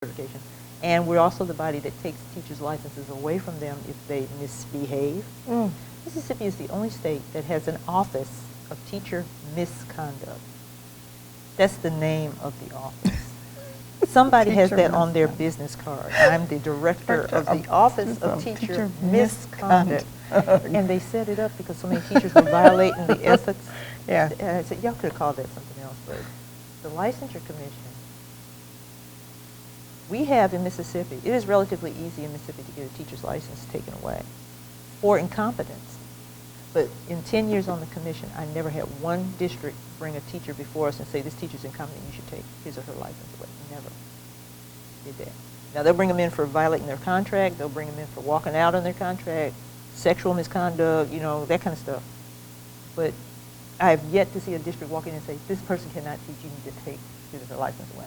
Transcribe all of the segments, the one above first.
certification. And we're also the body that takes teachers' licenses away from them if they misbehave. Mississippi is the only state that has an office of teacher misconduct. That's the name of the office. Somebody has that on their business card. I'm the director of the Office of Teacher Misconduct. And they set it up because so many teachers were violating the ethics. Yeah. And I said, y'all could have called that something else, but the licensure commission, we have in Mississippi, it is relatively easy in Mississippi to get a teacher's license taken away for incompetence. But in 10 years on the commission, I never had one district bring a teacher before us and say, this teacher's incompetent, you should take his or her license away. Never did that. Now, they'll bring them in for violating their contract. They'll bring them in for walking out on their contract, sexual misconduct, you know, that kind of stuff. But I have yet to see a district walk in and say, this person cannot teach, you need to take his or her license away.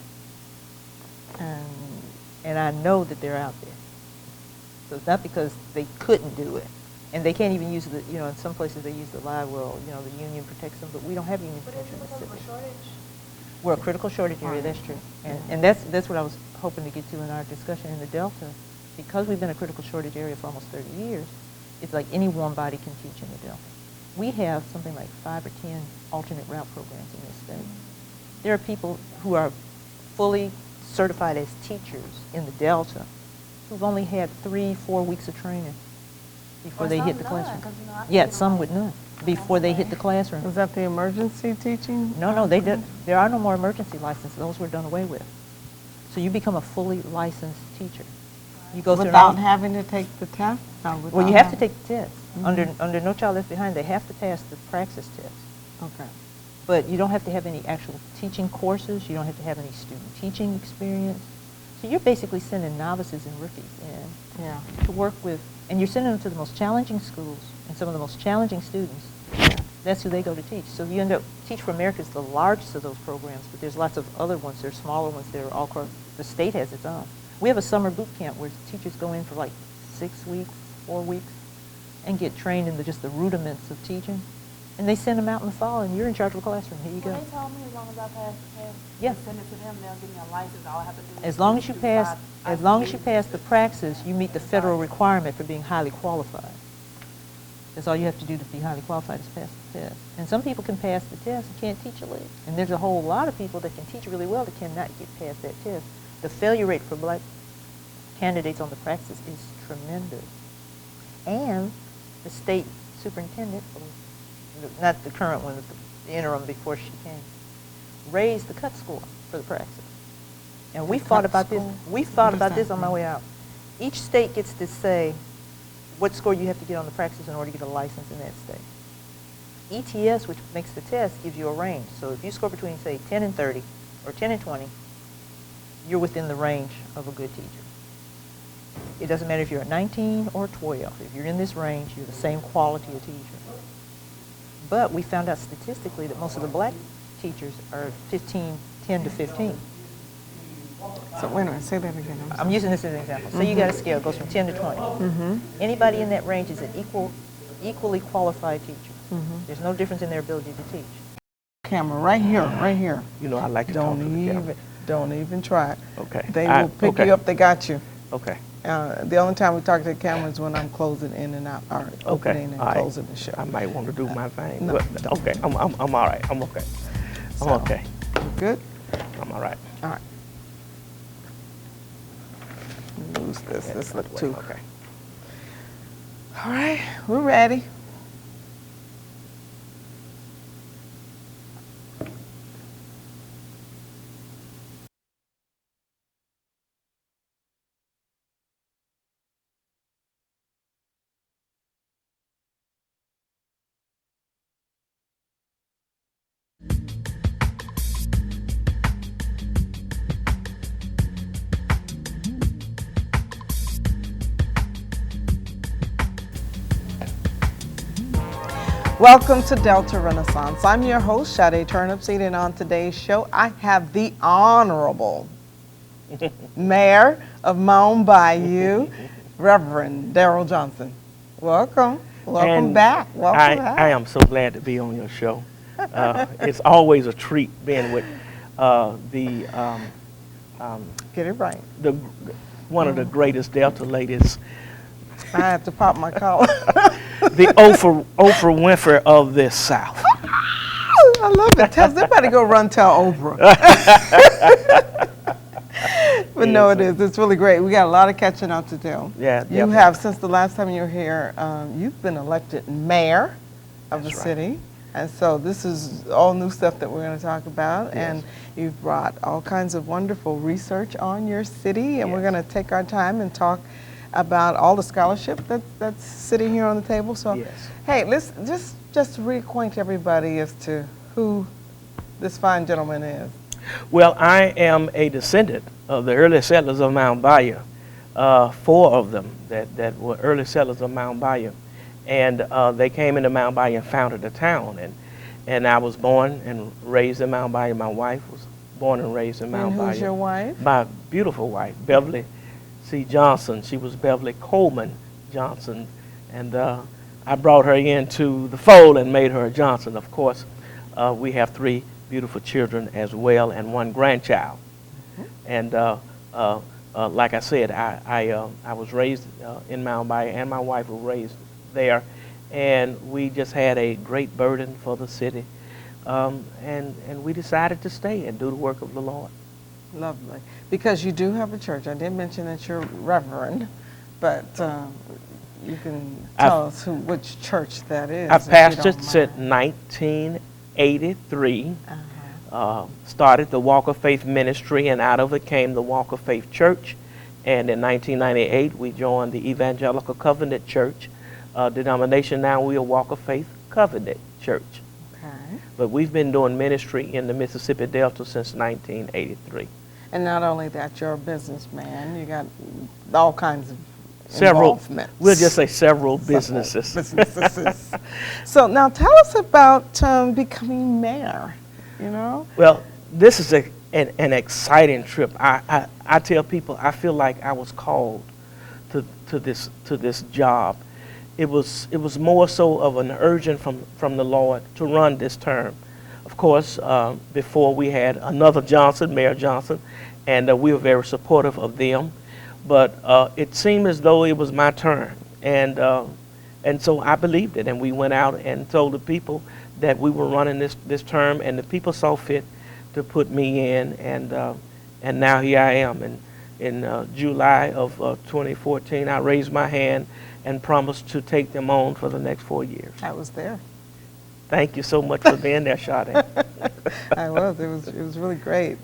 And I know that they're out there. So it's not because they couldn't do it. And they can't even use the, you know, in some places they use the lie, well, you know, the union protects them, but we don't have union protection in Mississippi. But is it because of a shortage? We're a critical shortage area, that's true. And that's what I was hoping to get to in our discussion in the Delta. Because we've been a critical shortage area for almost 30 years, it's like any one body can teach in the Delta. We have something like 5 or 10 alternate route programs in this state. There are people who are fully certified as teachers in the Delta who've only had 3-4 weeks of training before they hit the classroom. Yeah, some with none before they hit the classroom. Was that the emergency teaching? No, there are no more emergency licenses. Those were done away with. So you become a fully licensed teacher. You go without having to take the test? Well, you have to take the test. Under No Child Left Behind, they have to pass the praxis test. Okay. But you don't have to have any actual teaching courses. You don't have to have any student teaching experience. So you're basically sending novices and rookies in to work with, and you're sending them to the most challenging schools and some of the most challenging students. That's who they go to teach. So you end up, Teach for America is the largest of those programs, but there's lots of other ones. There's smaller ones that are all across. The state has its own. We have a summer boot camp where teachers go in for like 6 weeks, 4 weeks, and get trained in just the rudiments of teaching. And they send them out in the fall, and you're in charge of a classroom. Here you go. Well, they told me as long as I pass the test, send it to them, they'll give me a license. All I have to do is As long as you pass the praxis, you meet the federal requirement for being highly qualified. That's all you have to do to be highly qualified is pass the test. And some people can pass the test and can't teach a lick. And there's a whole lot of people that can teach really well that cannot get past that test. The failure rate for black candidates on the praxis is tremendous. And the state superintendent, not the current one, but the interim before she came, raised the cut score for the praxis. And we thought about this. We thought about this on my way out. Each state gets to say what score you have to get on the praxis in order to get a license in that state. ETS, which makes the test, gives you a range. So if you score between, say, 10 and 30 or 10 and 20, you're within the range of a good teacher. It doesn't matter if you're at 19 or 12. If you're in this range, you're the same quality of teacher. But we found out statistically that most of the black teachers are 10 to 15. So wait a minute, say that again. I'm using this as an example. So you got a scale, it goes from 10 to 20. Anybody in that range is an equally qualified teacher. There's no difference in their ability to teach. Camera, right here. You know, I like to talk to the camera. Don't even try it. Okay. They will pick you up, they got you. Okay. The only time we talk to the camera is when I'm closing in and out, or opening and closing the show. I might want to do my thing, no, but okay, I'm all right. I'm okay. I'm okay. You good? I'm all right. All right. Lose this. This look too. Okay. All right, we're ready. Welcome to Delta Renaissance. I'm your host, C.Sade Turnipseed, and on today's show, I have the Honorable Mayor of Mound Bayou, Reverend Darryl Johnson. Welcome. Welcome back. Welcome back. I am so glad to be on your show. It's always a treat being with the Get it right. One of the greatest Delta ladies, I have to pop my collar. the Oprah Winfrey of this South. I love it. Everybody go run tell Oprah. But no, it is. It's really great. We got a lot of catching up to do. Yeah, You definitely. have, since the last time you were here, you've been elected mayor of That's the right. city. And so this is all new stuff that we're going to talk about. Yes. And you've brought all kinds of wonderful research on your city. And we're Yes. going to take our time and talk about all the scholarship that's sitting here on the table. So, Yes. hey, let's just reacquaint everybody as to who this fine gentleman is. Well, I am a descendant of the early settlers of Mound Bayou. 4 of them that were early settlers of Mound Bayou. And they came into Mound Bayou and founded the town. And I was born and raised in Mound Bayou. My wife was born and raised in Mound And Bayou. who's your wife? My beautiful wife, Beverly C. Johnson. She was Beverly Coleman Johnson. And I brought her into the fold and made her a Johnson. Of course, we have 3 beautiful children as well and 1 grandchild. And like I said, I was raised in Mound Bayou, and my wife was raised there. And we just had a great burden for the city. And we decided to stay and do the work of the Lord. Lovely. Because you do have a church. I did mention that you're reverend, but you can tell us which church that is. I if you pastored don't since mind. 1983. Started the Walk of Faith ministry, and out of it came the Walk of Faith Church. And in 1998, we joined the Evangelical Covenant Church denomination. Now we are Walk of Faith Covenant Church. Okay. But we've been doing ministry in the Mississippi Delta since 1983. And not only that, you're a businessman. You got all kinds of Several, involvements. we'll just say several businesses. Businesses. So now tell us about becoming mayor, you know? Well, this is an exciting trip. I tell people I feel like I was called to this job. It was more so of an urging from the Lord to run this term. Of course, before we had another Johnson, Mayor Johnson, and we were very supportive of them. But it seemed as though it was my turn, and so I believed it, and we went out and told the people that we were running this term, and the people saw fit to put me in, and now here I am. And in July of 2014, I raised my hand and promised to take them on for the next 4 years. I was there. Thank you so much for being there, Sade. I was. It was really great.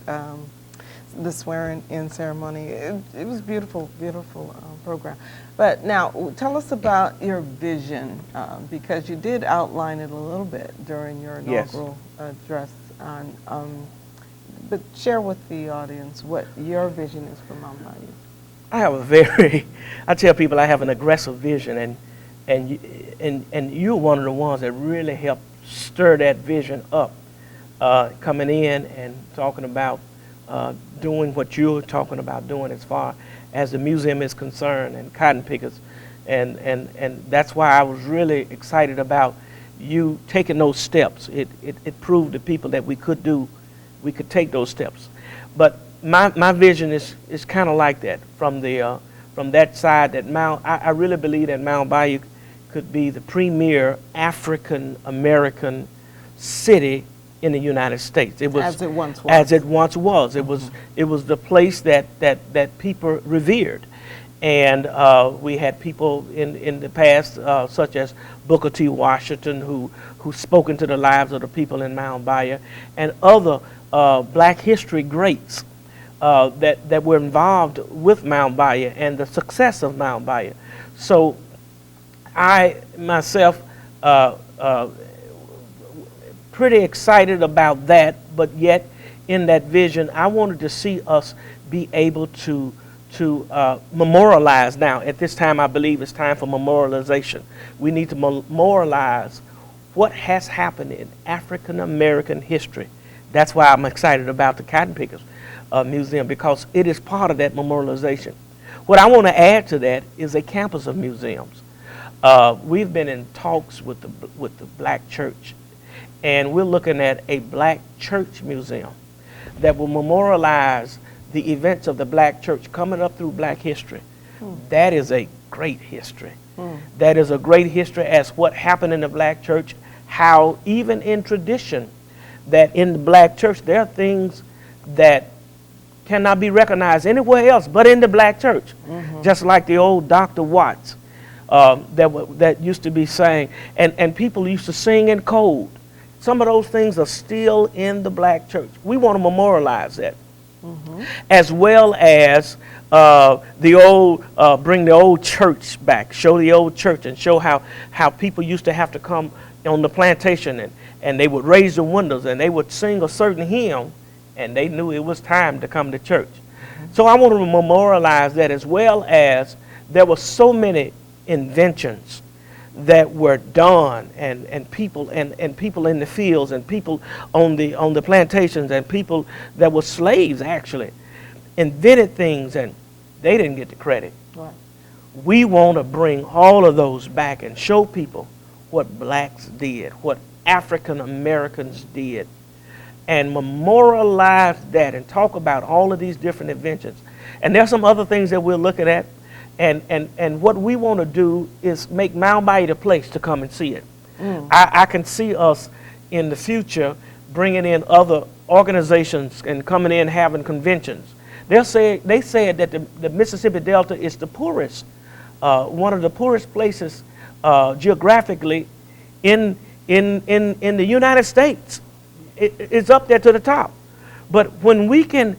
The swearing-in ceremony. It was beautiful, beautiful program. But now, tell us about your vision, because you did outline it a little bit during your Yes. inaugural address. But share with the audience what your vision is for Mound Bayou. I have I tell people I have an aggressive vision, and you're one of the ones that really helped stir that vision up, coming in and talking about doing what you're talking about doing as far as the museum is concerned and cotton pickers, and that's why I was really excited about you taking those steps. It proved to people that we could take those steps. But my vision is kind of like that from that side. That I really believe that Mound Bayou could be the premier African American city in the United States. It was As it once was. As it once was. It was the place that people revered. And we had people in the past, such as Booker T. Washington, who spoke into the lives of the people in Mound Bayou, and other Black history greats that were involved with Mound Bayou and the success of Mound Bayou. So I myself pretty excited about that, but yet in that vision, I wanted to see us be able to memorialize. Now, at this time, I believe it's time for memorialization. We need to memorialize what has happened in African American history. That's why I'm excited about the Cotton Pickers Museum, because it is part of that memorialization. What I want to add to that is a campus of museums. We've been in talks with the Black church, and we're looking at a Black church museum that will memorialize the events of the black church coming up through black history. That is a great history. That is a great history as what happened in the black church, how even in tradition, that in the black church there are things that cannot be recognized anywhere else but in the black church. Just like the old Dr. Watts that used to be saying, and people used to sing in code. Some of those things are still in the black church. We want to memorialize that. As well as bring the old church back, show the old church and show how people used to have to come on the plantation and they would raise the windows and they would sing a certain hymn and they knew it was time to come to church. So I want to memorialize that, as well as there were so many inventions that were done and people in the fields and people on the plantations and people that were slaves actually invented things and they didn't get the credit. Right. We want to bring all of those back and show people what blacks did, what African Americans did, and memorialize that and talk about all of these different inventions. And there's some other things that we're looking at. And what we want to do is make Mound Bayou the place to come and see it. I can see us in the future bringing in other organizations and coming in having conventions. They said that the Mississippi Delta is the poorest, one of the poorest places geographically in the United States. It's up there to the top. But when we can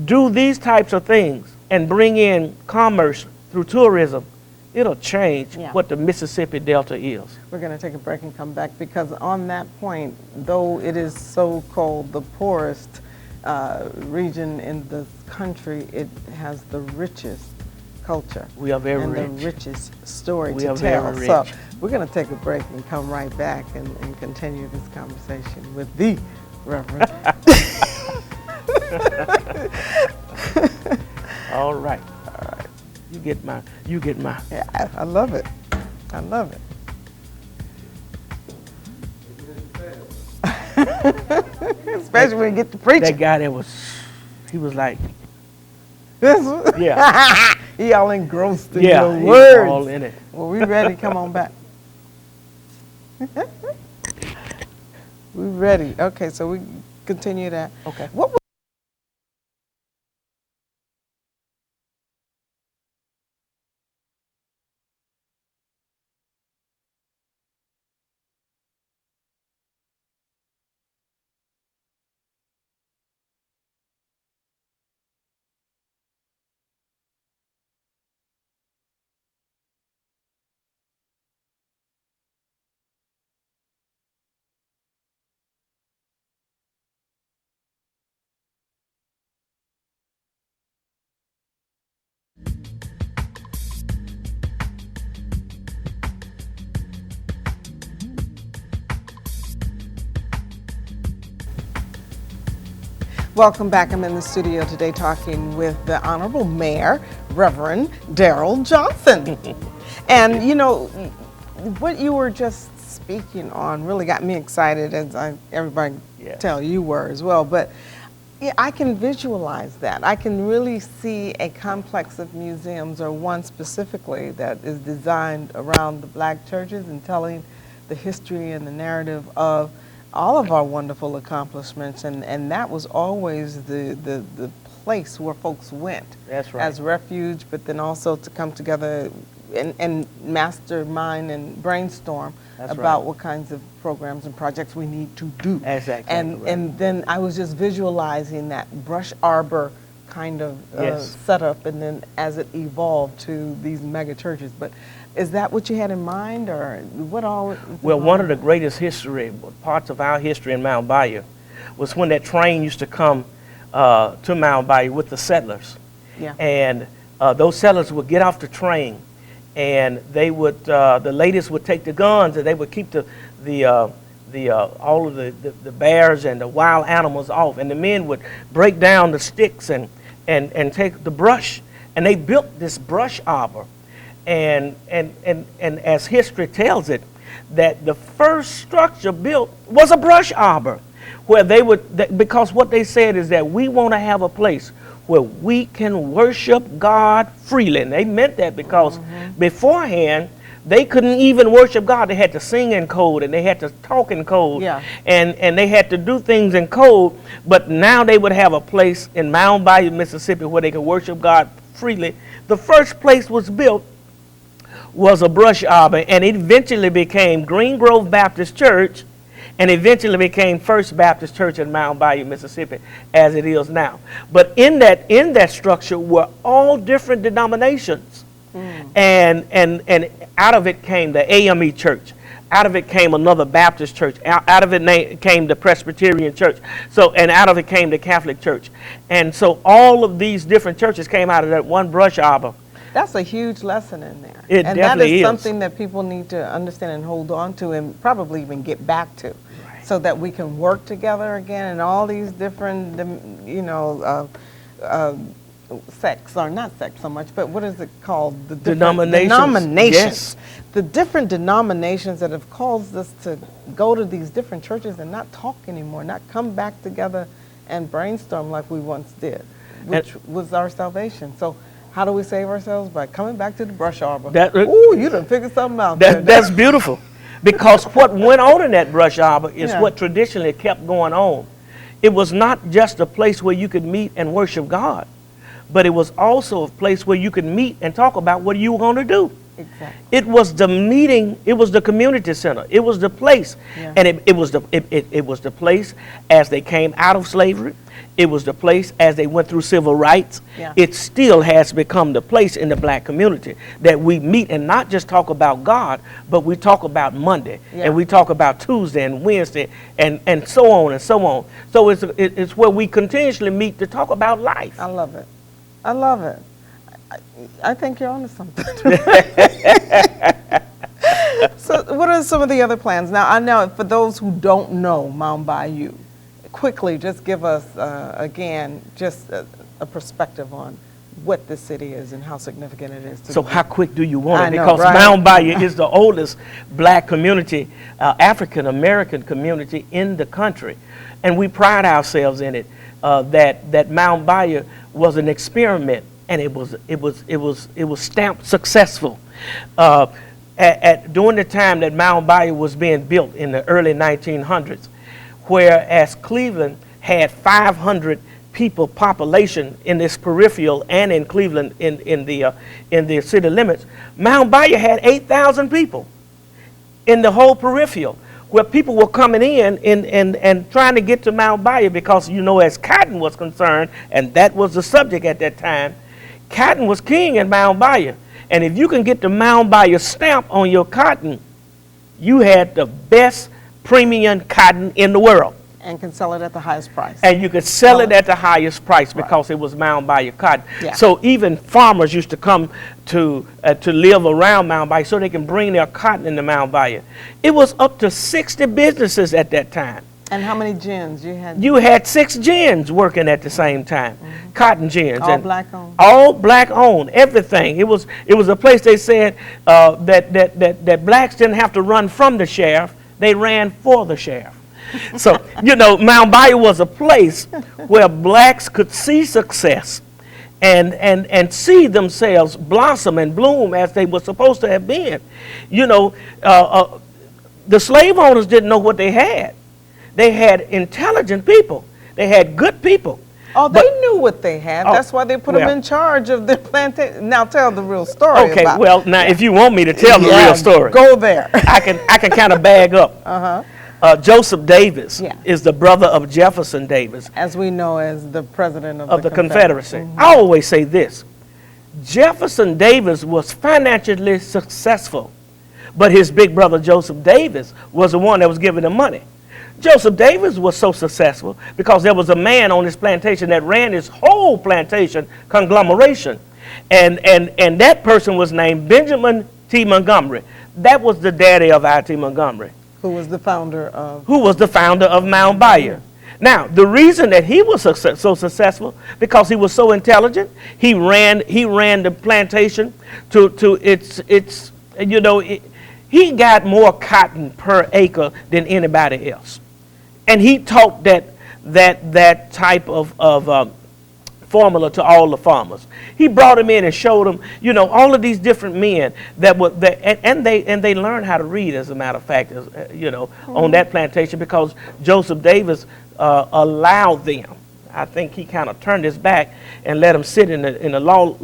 do these types of things and bring in commerce through tourism, it'll change what the Mississippi Delta is. We're going to take a break and come back, because on that point, though it is so-called the poorest region in the country, it has the richest culture. We are very and rich. the richest story We to are tell. very So rich. we're going to take a break and come right back and continue this conversation with the Reverend. All right. You get my. Yeah, I love it. I love it. Especially when you get to preaching. That guy he was like, He all engrossed in yeah, your he words. was all in it. Well, we ready. Come on back. We ready. Okay, so we continue that. Okay. What was Welcome back. I'm in the studio today talking with the Honorable Mayor, Reverend Darryl Johnson. And you know, what you were just speaking on really got me excited, as everybody tell you were as well. But yeah, I can visualize that. I can really see a complex of museums, or one specifically that is designed around the black churches and telling the history and the narrative of all of our wonderful accomplishments, and that was always the place where folks went. That's right. As refuge, but then also to come together and mastermind and brainstorm about what kinds of programs and projects we need to do. Exactly. And then I was just visualizing that brush arbor kind of setup, and then as it evolved to these mega churches. But is that what you had in mind, or what all? Well, one of the greatest parts of our history in Mound Bayou was when that train used to come to Mound Bayou with the settlers. Yeah. And those settlers would get off the train, and they would, the ladies would take the guns, and they would keep all of the bears and the wild animals off, and the men would break down the sticks and take the brush, and they built this brush arbor. And as history tells it, that the first structure built was a brush arbor, where they would, because what they said is that we want to have a place where we can worship God freely. And they meant that because beforehand, they couldn't even worship God. They had to sing in code, and they had to talk in code, and they had to do things in code. But now they would have a place in Mound Bayou, Mississippi, where they could worship God freely. The first place was built was a brush arbor, and it eventually became Green Grove Baptist Church, and eventually became First Baptist Church in Mound Bayou, Mississippi, as it is now. But in that structure were all different denominations. And out of it came the AME church. Out of it came another Baptist church. Out of it came the Presbyterian church. And out of it came the Catholic church. And so all of these different churches came out of that one brush arbor. That's a huge lesson in there. It and definitely that is is something that people need to understand and hold on to, and probably even get back to, so that we can work together again. And all these different, sects, or not sects so much, but what is it called? The denominations. Yes. The different denominations that have caused us to go to these different churches and not talk anymore, not come back together and brainstorm like we once did, which was our salvation. So how do we save ourselves? By coming back to the brush arbor. Ooh, you done figured something out. That's beautiful. Because what went on in that brush arbor is what traditionally kept going on. It was not just a place where you could meet and worship God, but it was also a place where you could meet and talk about what you were going to do. Exactly. It was the meeting. It was the community center. It was the place, and it was the place as they came out of slavery. It was the place as they went through civil rights. It still has become the place in the black community that we meet and not just talk about God, but we talk about Monday, and we talk about Tuesday and Wednesday, and so on and so on. So it's where we continuously meet to talk about life. I love it. I love it. I think you're onto something. So what are some of the other plans? Now, I know for those who don't know Mound Bayou, quickly just give us, again, just a perspective on what this city is and how significant it is. So how quick do you want it? I know, because right? Mound Bayou is the oldest black community, African-American community in the country. And we pride ourselves in it, that Mound Bayou was an experiment, and it was stamped successful. During the time that Mound Bayou was being built in the early 1900s, whereas Cleveland had 500 people population in this peripheral and in Cleveland in the city limits, Mound Bayou had 8,000 people in the whole peripheral, where people were coming in and trying to get to Mound Bayou because, as cotton was concerned, and that was the subject at that time, cotton was king in Mound Bayou. And if you can get the Mound Bayou stamp on your cotton, you had the best premium cotton in the world. And can sell it at the highest price. And you could sell it at the highest price because it was Mound Bayou cotton. So even farmers used to come to live around Mound Bayou so they can bring their cotton into Mound Bayou. It was up to 60 businesses at that time. And how many gins you had? You had 6 gins working at the same time, cotton gins. All black owned? All black owned, everything. It was a place they said that blacks didn't have to run from the sheriff, they ran for the sheriff. So, Mound Bayou was a place where blacks could see success and see themselves blossom and bloom as they were supposed to have been. The slave owners didn't know what they had. They had intelligent people. They had good people. Oh, they knew what they had. That's why they put them in charge of the plantation. Now tell the real story. Okay, if you want me to tell the real story, go there. I can kind of bag up. Joseph Davis is the brother of Jefferson Davis, as we know as the president of the Confederacy. I always say this: Jefferson Davis was financially successful, but his big brother Joseph Davis was the one that was giving him money. Joseph Davis was so successful because there was a man on his plantation that ran his whole plantation conglomeration. And that person was named Benjamin T. Montgomery. That was the daddy of I.T. Montgomery. Who was the founder of Mound Bayou. Now, the reason that he was so successful, because he was so intelligent, he ran the plantation to its he got more cotton per acre than anybody else. And he taught that type of formula to all the farmers. He brought them in and showed them, you know, all of these different men that were and they learned how to read, as a matter of fact, you know, on that plantation, because Joseph Davis allowed them. I think he kind of turned his back and let them sit in the law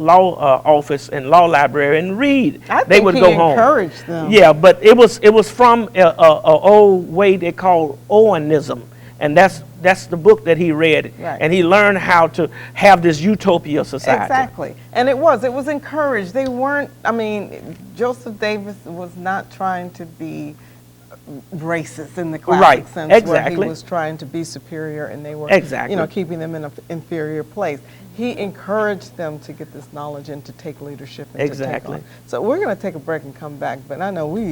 office and law library and read. They would go home. Encouraged them. Yeah, but it was from a old way they call Owenism, and that's the book that he read, Right. and he learned how to have this utopia society. Exactly. And it was encouraged. They weren't, I mean, Joseph Davis was not trying to be racist in the classic Right, sense, exactly. where he was trying to be superior and they were, Exactly. you know, keeping them in an inferior place. He encouraged them to get this knowledge and to take leadership and Exactly. to take on. So we're going to take a break and come back, but I know we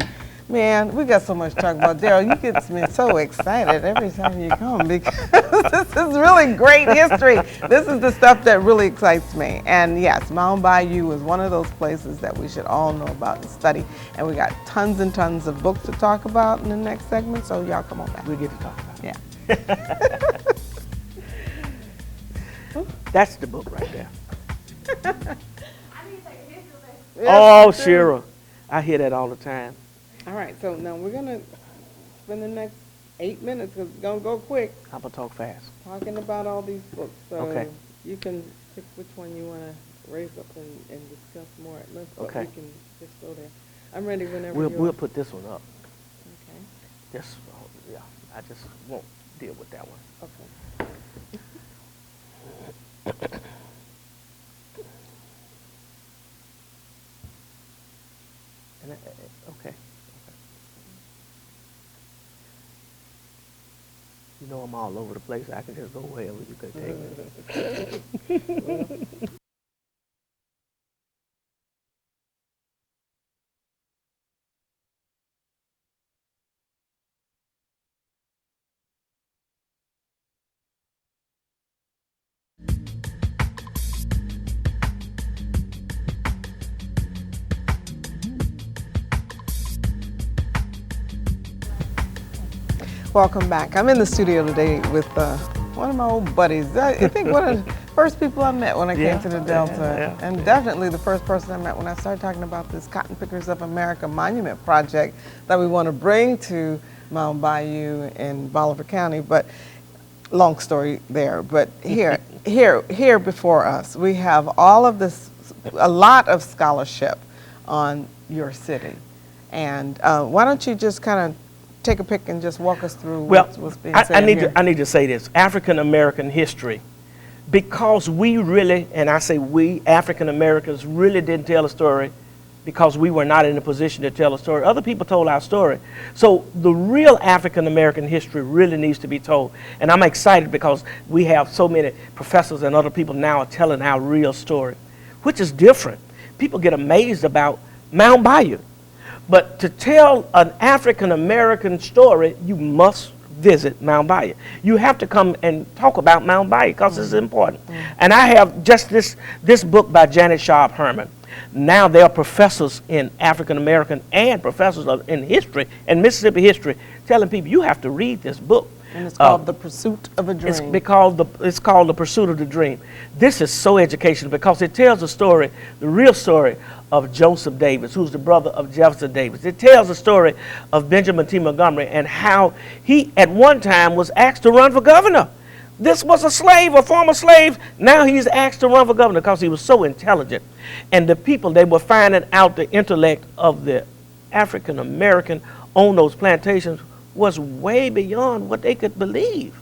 got so much to talk about. Darryl, you get me so excited every time you come because this is really great history. This is the stuff that really excites me. And yes, Mound Bayou is one of those places that we should all know about and study. And we got tons and tons of books to talk about in the next segment, so y'all come on back. We get to talk about it. Yeah. That's the book right there. I need to take a history lesson. Oh, Shira, I hear that all the time. All right, so now we're going to spend the next 8 minutes, because it's going to go quick, I'm gonna talk fast. talking about all these books. So Okay. you can pick which one you want to raise up and discuss more at length, but Okay. we can just go there. I'm ready whenever We'll you're put this one up. Okay. Just yeah, I just won't deal with that one. Okay. And okay. You know I'm all over the place. I can just go wherever you could take me. Welcome back. I'm in the studio today with one of my old buddies. I think one of the first people I met when I Yeah, came to the Delta, yeah. and definitely the first person I met when I started talking about this Cotton Pickers of America monument project that we want to bring to Mound Bayou in Bolivar County. But long story there. But here before us, we have all of this, a lot of scholarship on your city. And why don't you just kind of take a pick and just walk us through Well, what's being I said need here. to say this: African American history, because we really, and I say we African Americans really didn't tell a story, because we were not in a position to tell a story. Other people told our story. So the real African American history really needs to be told. And I'm excited because we have so many professors and other people now are telling our real story, which is different. People get amazed about Mound Bayou. But to tell an African American story, you must visit Mound Bayou. You have to come and talk about Mound Bayou because it's important. And I have just this book by Janet Sharp Herman. Now there are professors in African American and professors in history and Mississippi history telling people you have to read this book. And it's called The Pursuit of a Dream. It's called The Pursuit of the Dream. This is so educational because it tells the story, the real story of Joseph Davis, who's the brother of Jefferson Davis. It tells the story of Benjamin T. Montgomery and how he at one time was asked to run for governor. This was a slave, a former slave. Now he's asked to run for governor because he was so intelligent. And the people, they were finding out the intellect of the African American on those plantations was way beyond what they could believe.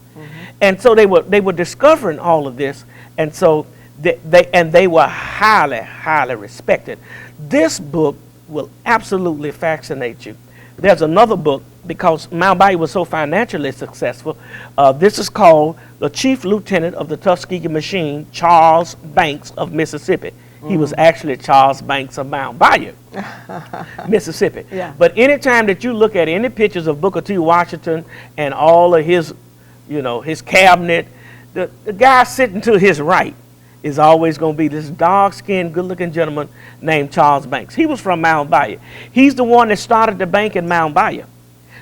And so they were discovering all of this. And so they were highly, highly respected. This book will absolutely fascinate you. There's another book, because Mound Bayou was so financially successful. This is called The Chief Lieutenant of the Tuskegee Machine, Charles Banks of Mississippi. He was actually Charles Banks of Mound Bayou, Mississippi. Yeah. But anytime that you look at any pictures of Booker T. Washington and all of his, his cabinet, the guy sitting to his right is always going to be this dark-skinned, good-looking gentleman named Charles Banks. He was from Mound Bayou. He's the one that started the bank in Mound Bayou.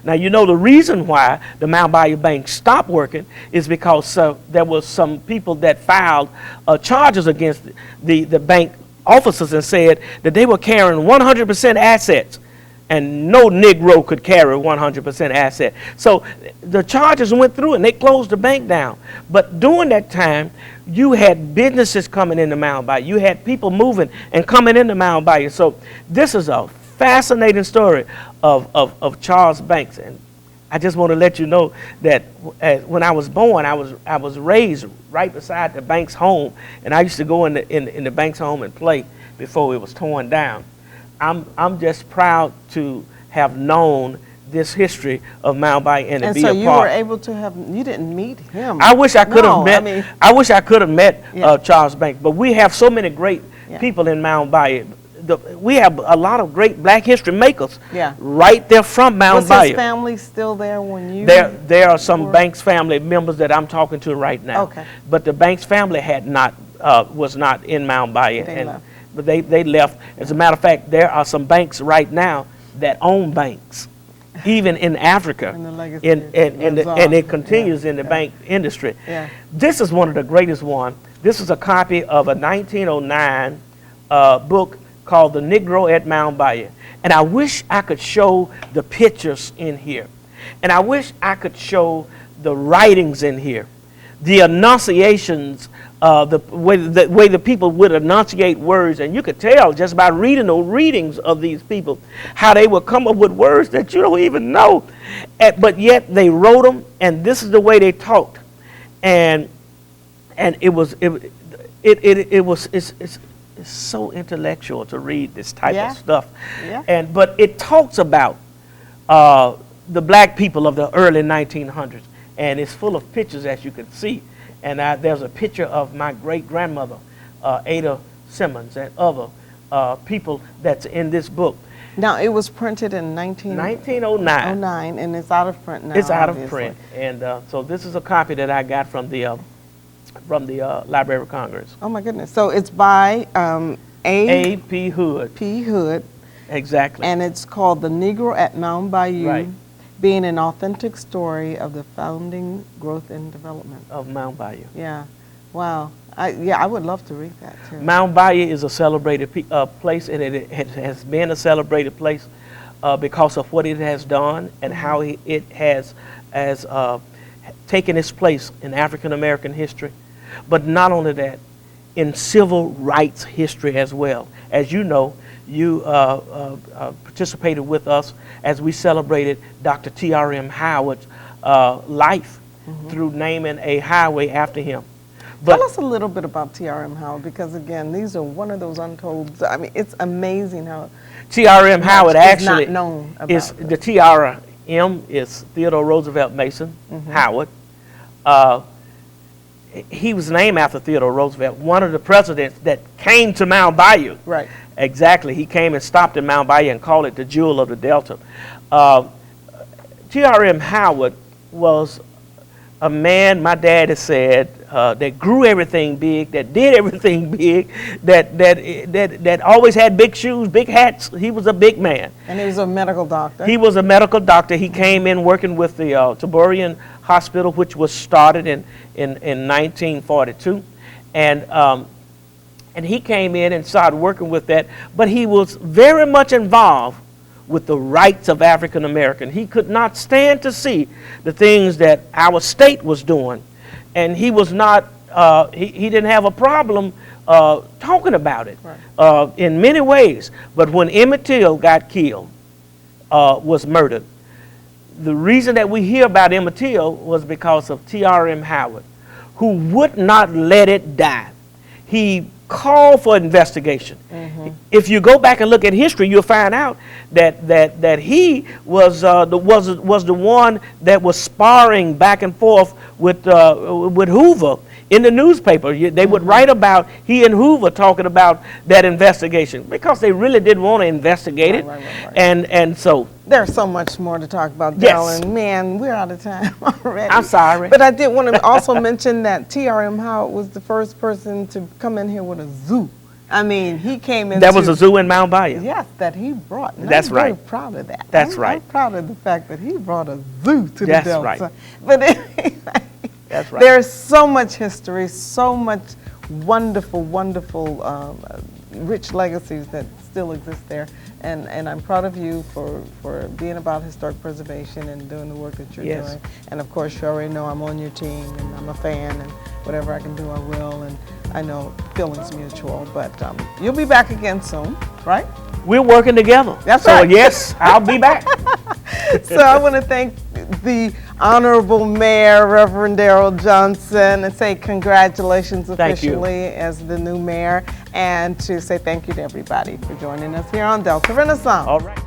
Now, you know the reason why the Mound Bayou Bank stopped working is because there was some people that filed charges against the bank officers and said that they were carrying 100% assets, and no Negro could carry 100% asset. So the charges went through and they closed the bank down. But during that time, you had businesses coming into Mound Bayou. You had people moving and coming into Mound Bayou. So this is a fascinating story of Charles Banks. And I just want to let you know that when I was born, I was raised right beside the Banks home. And I used to go in the Banks home and play before it was torn down. I'm just proud to have known this history of Mound Bayou and to be a part. And so you were able to have, you didn't meet him. I wish I could have met, I mean, I wish I could have met Yeah. Charles Banks, but we have so many great Yeah. people in Mound Bayou. We have a lot of great black history makers Yeah. right there from Mound was Bayou. his family still there when you There are some were? Banks family members that I'm talking to right now. Okay. But the Banks family had not, was not in Mound Bayou. They left. But they left. As a matter of fact, there are some banks right now that own banks, even in Africa. And the legacy And lives it on. continues in the Yeah. bank industry. Yeah. This is one of the greatest one. This is a copy of a 1909 book called The Negro at Mound Bayou. And I wish I could show the pictures in here. And I wish I could show the writings in here. The enunciations, the way the people would enunciate words, and you could tell just by reading the readings of these people how they would come up with words that you don't even know, but yet they wrote them, and this is the way they talked, and it's so intellectual to read this type Yeah. of stuff, Yeah. but it talks about the black people of the early 1900s. And it's full of pictures, as you can see. And there's a picture of my great-grandmother, Ada Simmons, and other people that's in this book. Now, it was printed in 1909, and it's out of print now. It's out of obviously. print. And so this is a copy that I got from the Library of Congress. Oh, my goodness. So it's by A.P. Hood. P. Hood, Exactly. and it's called The Negro at Mound Bayou, Right. being an authentic story of the founding, growth, and development. Of Mound Bayou. Yeah. Wow. I would love to read that, too. Mound Bayou is a celebrated place, and it has been a celebrated place because of what it has done and how it has taken its place in African American history. But not only that, in civil rights history as well. As you know, you participated with us as we celebrated Dr. T.R.M. Howard's life through naming a highway after him. But Tell us a little bit about T.R.M. Howard, because again, these are one of those untold. I mean, it's amazing how T.R.M. Howard much is actually not known about is it. the T.R.M. is Theodore Roosevelt Mason Howard. He was named after Theodore Roosevelt, one of the presidents that came to Mound Bayou. Right. Exactly. He came and stopped in Mound Bayou and called it the Jewel of the Delta. T.R.M. Howard was a man, my dad has said, that grew everything big, that did everything big, that always had big shoes, big hats. He was a big man. And he was a medical doctor. He was a medical doctor. He came in working with the Taborian Hospital, which was started in 1942. And he came in and started working with that. But he was very much involved with the rights of African Americans. He could not stand to see the things that our state was doing. And he was not, he didn't have a problem talking about it in many ways. But when Emmett Till got killed, was murdered, the reason that we hear about Emmett Till was because of T.R.M. Howard, who would not let it die. He called for investigation. If you go back and look at history, you'll find out that he was the one that was sparring back and forth with Hoover in the newspaper. They would write about he and Hoover talking about that investigation because they really didn't want to investigate it. Right. And so There's so much more to talk about, Yes. Darryl, and man, we're out of time already. I'm sorry. But I did want to also mention that T.R.M. Howard was the first person to come in here with a zoo I mean, he came in. That was a zoo in Mound Bayou. Yes, that he brought. And That's I'm right. very proud of that. That's I'm right. proud of the fact that he brought a zoo to That's the Delta. right. But anyway, That's right. there's so much history, so much wonderful, wonderful, rich legacies that still exist there. And I'm proud of you for being about historic preservation and doing the work that you're Yes. doing. And of course, you already know I'm on your team and I'm a fan, and whatever I can do, I will. And I know feelings mutual, but you'll be back again soon, right? We're working together. That's so, right. yes, I'll be back. So I want to thank the Honorable Mayor, Reverend Darryl Johnson, and say congratulations Thank you. officially as the new mayor, and to say thank you to everybody for joining us here on Delta Renaissance. All right.